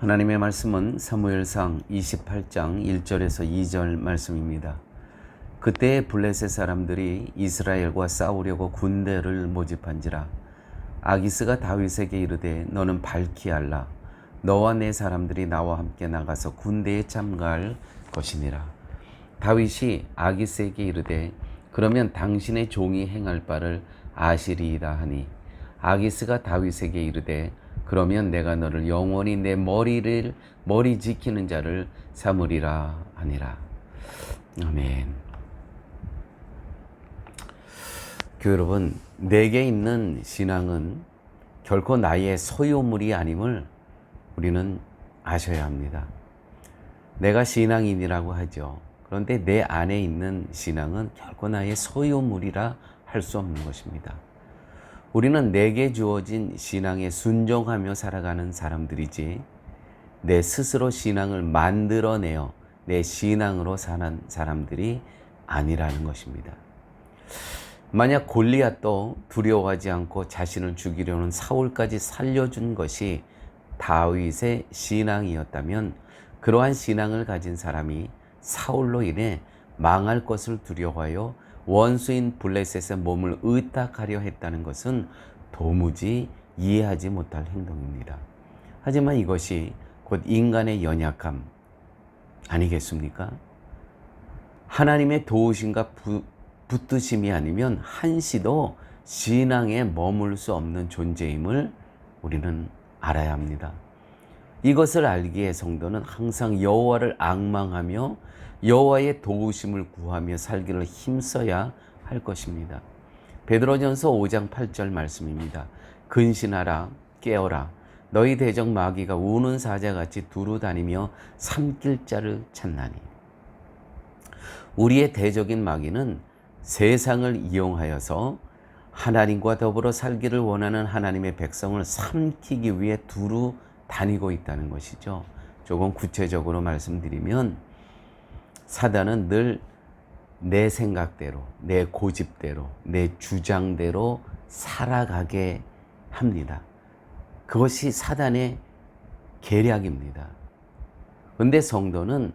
하나님의 말씀은 사무엘상 28장 1절에서 2절 말씀입니다. 그때의 블레셋 사람들이 이스라엘과 싸우려고 군대를 모집한지라. 아기스가 다윗에게 이르되 너는 밝히 알라. 너와 내 사람들이 나와 함께 나가서 군대에 참가할 것이니라. 다윗이 아기스에게 이르되 그러면 당신의 종이 행할 바를 아시리이다 하니, 아기스가 다윗에게 이르되 그러면 내가 너를 영원히 내 머리 지키는 자를 삼으리라 하니라. 아멘. 교회 여러분, 내게 있는 신앙은 결코 나의 소유물이 아님을 우리는 아셔야 합니다. 내가 신앙인이라고 하죠. 그런데 내 안에 있는 신앙은 결코 나의 소유물이라 할 수 없는 것입니다. 우리는 내게 주어진 신앙에 순종하며 살아가는 사람들이지, 내 스스로 신앙을 만들어내어 내 신앙으로 사는 사람들이 아니라는 것입니다. 만약 골리앗도 두려워하지 않고 자신을 죽이려는 사울까지 살려준 것이 다윗의 신앙이었다면, 그러한 신앙을 가진 사람이 사울로 인해 망할 것을 두려워하여 원수인 블레셋의 몸을 의탁하려 했다는 것은 도무지 이해하지 못할 행동입니다. 하지만 이것이 곧 인간의 연약함 아니겠습니까? 하나님의 도우심과 붙드심이 아니면 한시도 신앙에 머물 수 없는 존재임을 우리는 알아야 합니다. 이것을 알기에 성도는 항상 여호와를 앙망하며 여호와의 도우심을 구하며 살기를 힘써야 할 것입니다. 베드로전서 5장 8절 말씀입니다. 근신하라, 깨어라. 너희 대적 마귀가 우는 사자같이 두루 다니며 삼킬 자를 찾나니. 우리의 대적인 마귀는 세상을 이용하여서 하나님과 더불어 살기를 원하는 하나님의 백성을 삼키기 위해 두루 다니고 있다는 것이죠. 조금 구체적으로 말씀드리면, 사단은 늘 내 생각대로, 내 고집대로, 내 주장대로 살아가게 합니다. 그것이 사단의 계략입니다. 그런데 성도는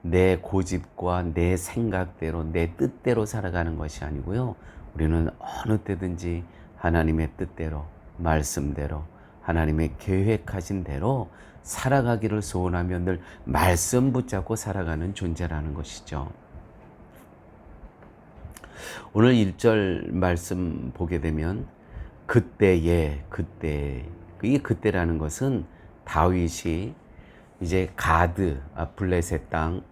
내 고집과 내 생각대로, 내 뜻대로 살아가는 것이 아니고요. 우리는 어느 때든지 하나님의 뜻대로, 말씀대로, 하나님의 계획하신 대로 살아가기를 소원하며 늘 말씀 붙잡고 살아가는 존재라는 것이죠. 오늘 1절 말씀 보게 되면 그때에, 이 그때라는 것은 다윗이 이제 가드, 블레셋 땅,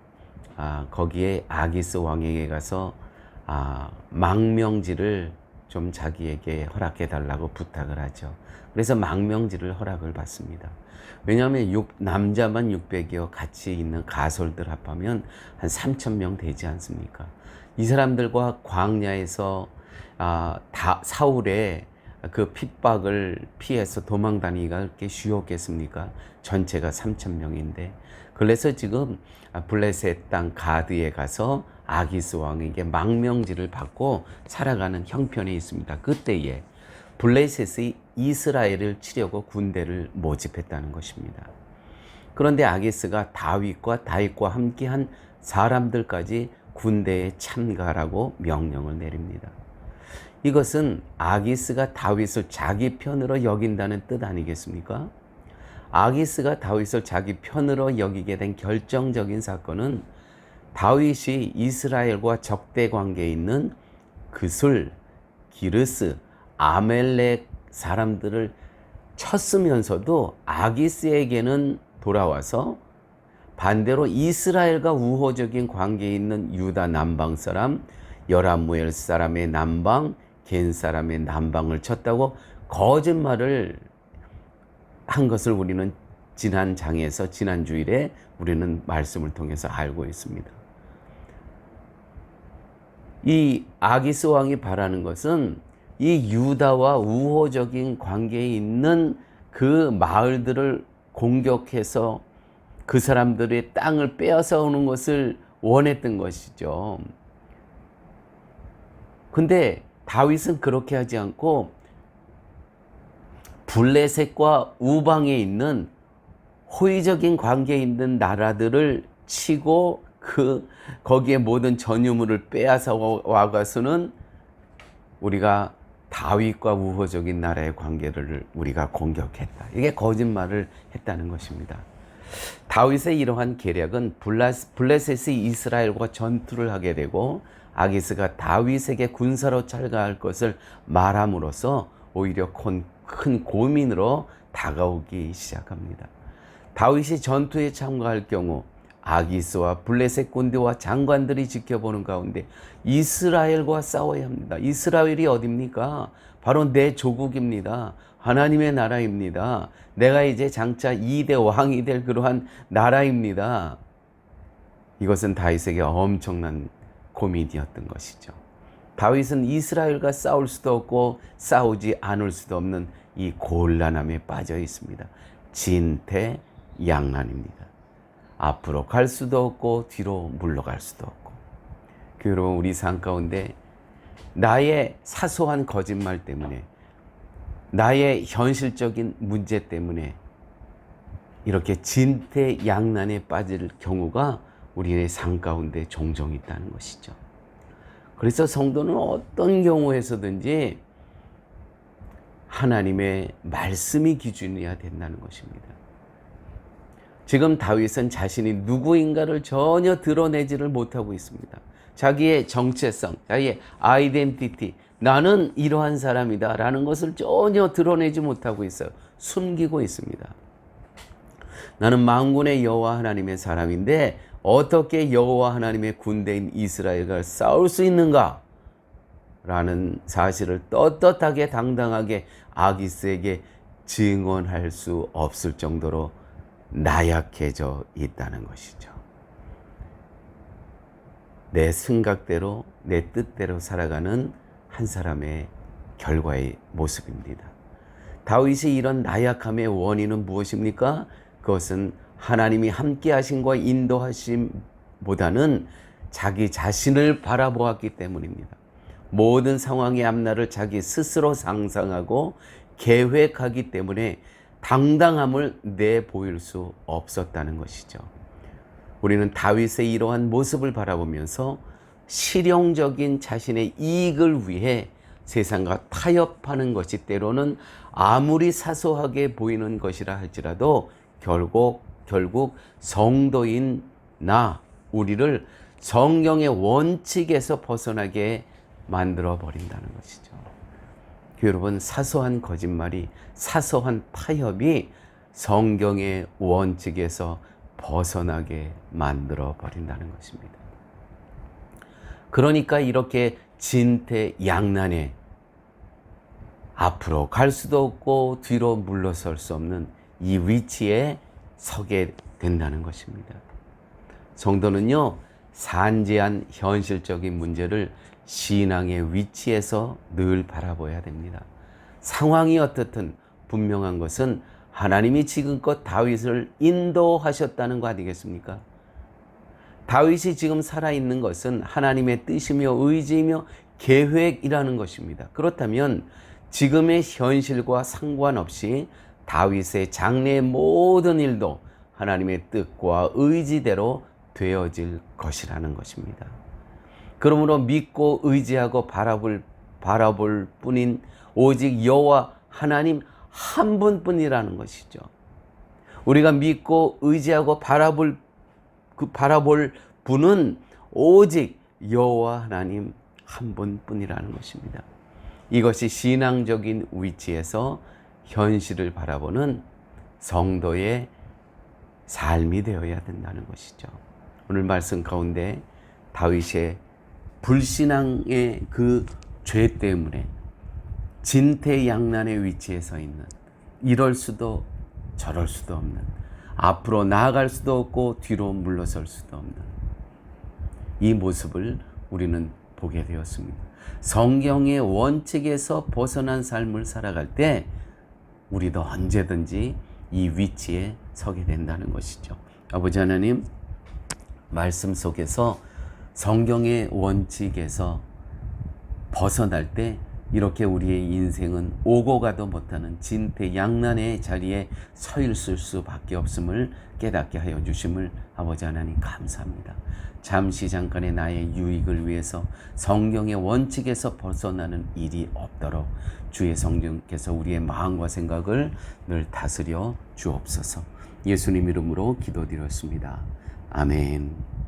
거기에 아기스 왕에게 가서 망명지를 좀 자기에게 허락해 달라고 부탁을 하죠. 그래서 망명지를 허락을 받습니다. 왜냐하면 남자만 600여 같이 있는 가솔들 합하면 한 3,000명 되지 않습니까? 이 사람들과 광야에서 사울의 그 핍박을 피해서 도망 다니기가 그렇게 쉬웠겠습니까? 전체가 3,000명인데. 그래서 지금 블레셋 땅 가드에 가서 아기스 왕에게 망명지를 받고 살아가는 형편이 있습니다. 그때에 블레셋이 이스라엘을 치려고 군대를 모집했다는 것입니다. 그런데 아기스가 다윗과 함께한 사람들까지 군대에 참가하라고 명령을 내립니다. 이것은 아기스가 다윗을 자기 편으로 여긴다는 뜻 아니겠습니까? 아기스가 다윗을 자기 편으로 여기게 된 결정적인 사건은 다윗이 이스라엘과 적대 관계에 있는 그술, 기르스, 아멜렉 사람들을 쳤으면서도 아기스에게는 돌아와서 반대로 이스라엘과 우호적인 관계에 있는 유다 남방 사람, 여라무엘 사람의 남방, 겐 사람의 남방을 쳤다고 거짓말을 한 것을 우리는 지난 장에서 지난 주일에 우리는 말씀을 통해서 알고 있습니다. 이 아기스 왕이 바라는 것은 이 유다와 우호적인 관계에 있는 그 마을들을 공격해서 그 사람들의 땅을 빼앗아 오는 것을 원했던 것이죠. 근데 다윗은 그렇게 하지 않고 블레셋과 우방에 있는 호의적인 관계에 있는 나라들을 치고 거기에 모든 전유물을 빼앗아 와가서는 우리가 다윗과 우호적인 나라의 관계를 우리가 공격했다. 이게 거짓말을 했다는 것입니다. 다윗의 이러한 계략은 블레셋이 이스라엘과 전투를 하게 되고 아기스가 다윗에게 군사로 참가할 것을 말함으로써 오히려 큰 고민으로 다가오기 시작합니다. 다윗이 전투에 참가할 경우 아기스와 블레셋 군대와 장관들이 지켜보는 가운데 이스라엘과 싸워야 합니다. 이스라엘이 어딥니까? 바로 내 조국입니다. 하나님의 나라입니다. 내가 이제 장차 2대 왕이 될 그러한 나라입니다. 이것은 다윗에게 엄청난 고민이었던 것이죠. 다윗은 이스라엘과 싸울 수도 없고 싸우지 않을 수도 없는 이 곤란함에 빠져 있습니다. 진퇴양난입니다. 앞으로 갈 수도 없고 뒤로 물러갈 수도 없고. 여러분, 우리 삶 가운데 나의 사소한 거짓말 때문에, 나의 현실적인 문제 때문에 이렇게 진퇴양난에 빠질 경우가 우리의 삶 가운데 종종 있다는 것이죠. 그래서 성도는 어떤 경우에서든지 하나님의 말씀이 기준이어야 된다는 것입니다. 지금 다윗은 자신이 누구인가를 전혀 드러내지를 못하고 있습니다. 자기의 정체성, 자기의 아이덴티티, 나는 이러한 사람이다 라는 것을 전혀 드러내지 못하고 있어요. 숨기고 있습니다. 나는 만군의 여호와 하나님의 사람인데 어떻게 여호와 하나님의 군대인 이스라엘과 싸울 수 있는가? 라는 사실을 떳떳하게 당당하게 아기스에게 증언할 수 없을 정도로 나약해져 있다는 것이죠. 내 생각대로, 내 뜻대로 살아가는 한 사람의 결과의 모습입니다. 다윗이 이런 나약함의 원인은 무엇입니까? 그것은 하나님이 함께 하심과 인도하심보다는 자기 자신을 바라보았기 때문입니다. 모든 상황의 앞날을 자기 스스로 상상하고 계획하기 때문에 당당함을 내보일 수 없었다는 것이죠. 우리는 다윗의 이러한 모습을 바라보면서 실용적인 자신의 이익을 위해 세상과 타협하는 것이 때로는 아무리 사소하게 보이는 것이라 할지라도 결국 성도인 우리를 성경의 원칙에서 벗어나게 만들어 버린다는 것이죠. 여러분, 사소한 거짓말이, 사소한 타협이 성경의 원칙에서 벗어나게 만들어 버린다는 것입니다. 그러니까 이렇게 진퇴양난에 앞으로 갈 수도 없고 뒤로 물러설 수 없는 이 위치에 서게 된다는 것입니다. 성도는요, 산재한 현실적인 문제를 신앙의 위치에서 늘 바라봐야 됩니다. 상황이 어떻든 분명한 것은 하나님이 지금껏 다윗을 인도하셨다는 거 아니겠습니까? 다윗이 지금 살아있는 것은 하나님의 뜻이며 의지이며 계획이라는 것입니다. 그렇다면 지금의 현실과 상관없이 다윗의 장래의 모든 일도 하나님의 뜻과 의지대로 되어질 것이라는 것입니다. 그러므로 믿고 의지하고 바라볼 뿐인 오직 여호와 하나님 한 분뿐이라는 것이죠. 우리가 믿고 의지하고 바라볼 분은 오직 여호와 하나님 한 분뿐이라는 것입니다. 이것이 신앙적인 위치에서 현실을 바라보는 성도의 삶이 되어야 된다는 것이죠. 오늘 말씀 가운데 다윗의 불신앙의 그 죄 때문에 진퇴양난의 위치에 서 있는, 이럴 수도 저럴 수도 없는, 앞으로 나아갈 수도 없고 뒤로 물러설 수도 없는 이 모습을 우리는 보게 되었습니다. 성경의 원칙에서 벗어난 삶을 살아갈 때 우리도 언제든지 이 위치에 서게 된다는 것이죠. 아버지 하나님, 말씀 속에서 성경의 원칙에서 벗어날 때 이렇게 우리의 인생은 오고 가도 못하는 진퇴양난의 자리에 서 있을 수밖에 없음을 깨닫게 하여 주심을 아버지 하나님 감사합니다. 잠시 잠깐의 나의 유익을 위해서 성경의 원칙에서 벗어나는 일이 없도록 주의 성령께서 우리의 마음과 생각을 늘 다스려 주옵소서. 예수님 이름으로 기도드렸습니다. 아멘.